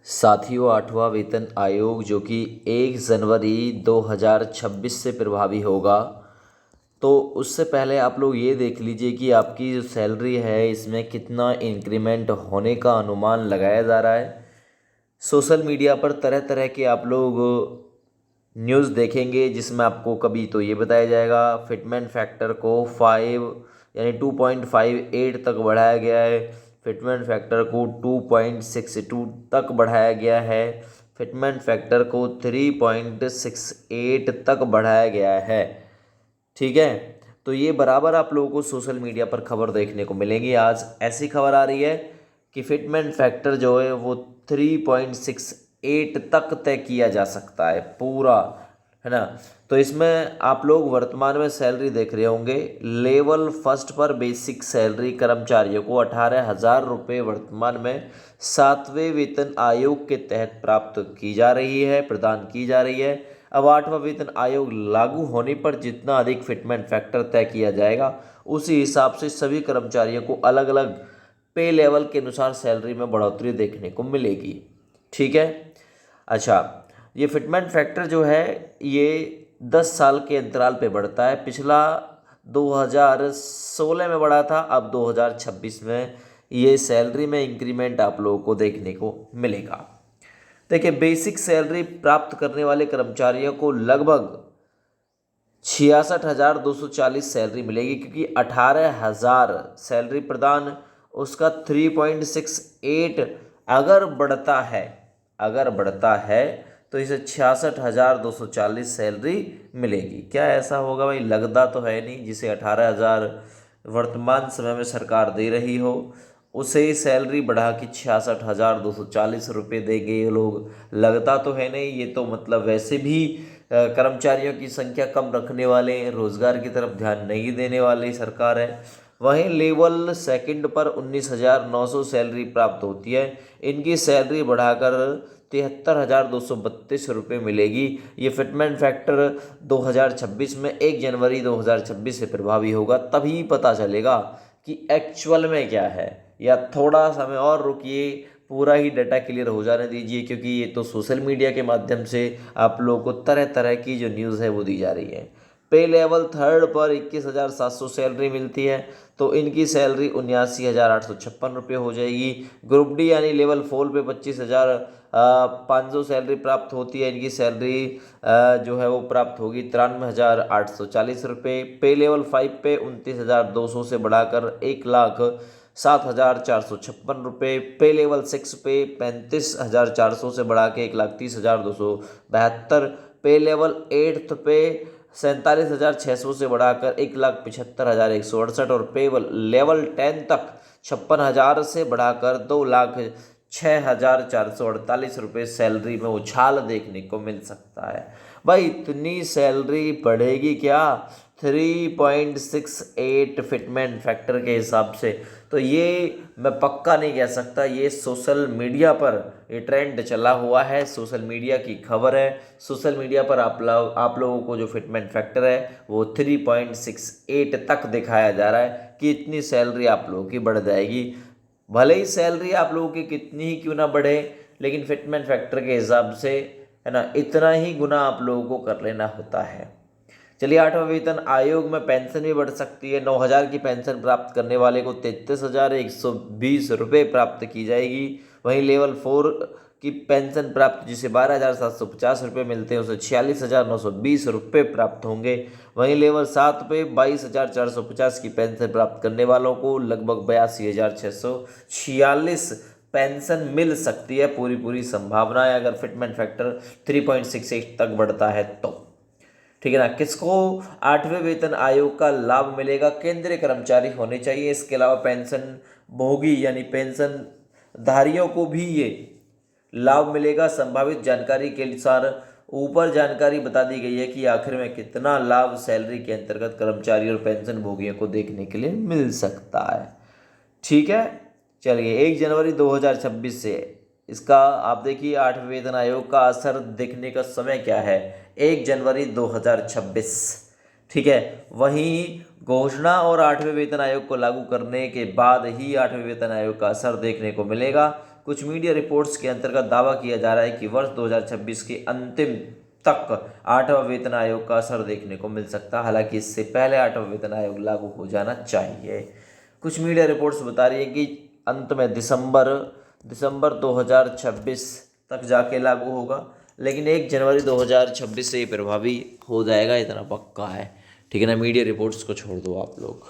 साथियों, आठवां वेतन आयोग जो कि 1 जनवरी 2026 से प्रभावी होगा, तो उससे पहले आप लोग ये देख लीजिए कि आपकी जो सैलरी है इसमें कितना इंक्रीमेंट होने का अनुमान लगाया जा रहा है। सोशल मीडिया पर तरह तरह के आप लोग न्यूज़ देखेंगे, जिसमें आपको कभी तो ये बताया जाएगा फिटमेंट फैक्टर को 5 यानी 2.58 तक बढ़ाया गया है, फिटमेंट फैक्टर को 2.62 तक बढ़ाया गया है, फिटमेंट फैक्टर को 3.68 तक बढ़ाया गया है। ठीक है, तो ये बराबर आप लोगों को सोशल मीडिया पर खबर देखने को मिलेगी। आज ऐसी खबर आ रही है कि फिटमेंट फैक्टर जो है वो 3.68 तक तय किया जा सकता है पूरा, है ना। तो इसमें आप लोग वर्तमान में सैलरी देख रहे होंगे। लेवल फर्स्ट पर बेसिक सैलरी कर्मचारियों को 18,000 रुपये वर्तमान में 7वें वेतन आयोग के तहत प्राप्त की जा रही है, प्रदान की जा रही है। अब 8वां वेतन आयोग लागू होने पर जितना अधिक फिटमेंट फैक्टर तय किया जाएगा, उसी हिसाब से सभी कर्मचारियों को अलग अलग पे लेवल के अनुसार सैलरी में बढ़ोतरी देखने को मिलेगी। ठीक है। अच्छा, ये फिटमेंट फैक्टर जो है ये 10 साल के अंतराल पे बढ़ता है। पिछला 2016 में बढ़ा था, अब 2026 में ये सैलरी में इंक्रीमेंट आप लोगों को देखने को मिलेगा। देखिए, बेसिक सैलरी प्राप्त करने वाले कर्मचारियों को लगभग 66,240 सैलरी मिलेगी, क्योंकि 18,000 सैलरी प्रदान, उसका 3.68 अगर बढ़ता है तो इसे 66,240 सैलरी मिलेगी। क्या ऐसा होगा भाई? लगता तो है नहीं। जिसे 18,000 वर्तमान समय में सरकार दे रही हो, उसे सैलरी बढ़ा के 66,240 रुपये देंगे ये लोग, लगता तो है नहीं। ये तो मतलब वैसे भी कर्मचारियों की संख्या कम रखने वाले, रोजगार की तरफ ध्यान नहीं देने वाली सरकार है। वहीं लेवल सेकंड पर 19,900 सैलरी प्राप्त होती है। इनकी सैलरी बढ़ाकर 73,232 रुपये मिलेगी। ये फिटमेंट फैक्टर 2026 में 1 जनवरी 2026 से प्रभावी होगा। तभी पता चलेगा कि एक्चुअल में क्या है। या थोड़ा समय और रुकिए, पूरा ही डाटा क्लियर हो जाने दीजिए, क्योंकि ये तो सोशल मीडिया के माध्यम से आप लोगों को तरह तरह की जो न्यूज़ है वो दी जा रही है। पे लेवल थर्ड पर 21,700 सैलरी मिलती है, तो इनकी सैलरी 79,856 रुपये हो जाएगी। ग्रुप डी यानी लेवल 4 पे 25,500 सैलरी प्राप्त होती है। इनकी सैलरी जो है वो प्राप्त होगी 93,840 रुपये। पे लेवल 5 पे 29,200 से बढ़ाकर 1,07,456 रुपये। पे लेवल 6 पे 35,400 से बढ़ा के 1,30,272। पे लेवल 8 पे 47,600 से बढ़ाकर 1,75,168। और पे लेवल 10 तक 56,000 से बढ़ाकर 2,06,448 रुपये सैलरी में उछाल देखने को मिल सकता है। भाई, इतनी सैलरी बढ़ेगी क्या? 3.68 फिटमेंट फैक्टर के हिसाब से। तो ये मैं पक्का नहीं कह सकता, ये सोशल मीडिया पर ये ट्रेंड चला हुआ है, सोशल मीडिया की खबर है। सोशल मीडिया पर आप लोगों को जो फिटमेंट फैक्टर है वो 3.68 तक दिखाया जा रहा है कि इतनी सैलरी आप लोगों की बढ़ जाएगी। भले ही सैलरी आप लोगों की कितनी ही क्यों ना बढ़े, लेकिन फिटमेंट फैक्टर के हिसाब से, है ना, इतना ही गुना आप लोगों को कर लेना होता है। चलिए, 8वां वेतन आयोग में पेंशन भी बढ़ सकती है। 9,000 की पेंशन प्राप्त करने वाले को 33,120 रुपये प्राप्त की जाएगी। वहीं लेवल 4 की पेंशन प्राप्त, जिसे 12,750 रुपये मिलते हैं, उसे 46,920 रुपये प्राप्त होंगे। वहीं लेवल 7 पे 22,450 की पेंशन प्राप्त करने वालों को लगभग 82,646 पेंशन मिल सकती है। पूरी संभावना है, अगर फिटमेंट फैक्टर 3.68 तक बढ़ता है तो। ठीक है ना। किसको 8वें वेतन आयोग का लाभ मिलेगा? केंद्रीय कर्मचारी होने चाहिए। इसके अलावा पेंशन भोगी यानी पेंशन धारियों को भी ये लाभ मिलेगा। संभावित जानकारी के अनुसार ऊपर जानकारी बता दी गई है कि आखिर में कितना लाभ सैलरी के अंतर्गत कर्मचारी और पेंशन भोगियों को देखने के लिए मिल सकता है। ठीक है। चलिए, 1 जनवरी 2026 से इसका आप देखिए 8वें वेतन आयोग का असर देखने का समय क्या है? 1 जनवरी 2026। ठीक है। वहीं घोषणा और 8वें वेतन आयोग को लागू करने के बाद ही 8वें वेतन आयोग का असर देखने को मिलेगा। कुछ मीडिया रिपोर्ट्स के अंतर्गत दावा किया जा रहा है कि वर्ष 2026 के अंतिम तक 8वां वेतन आयोग का असर देखने को मिल सकता है। हालांकि इससे पहले 8वां वेतन आयोग लागू हो जाना चाहिए। कुछ मीडिया रिपोर्ट्स बता रही है कि अंत में दिसंबर 2026 तक जाके लागू होगा, लेकिन 1 जनवरी 2026 से ये प्रभावी हो जाएगा, इतना पक्का है। ठीक है ना, मीडिया रिपोर्ट्स को छोड़ दो आप लोग।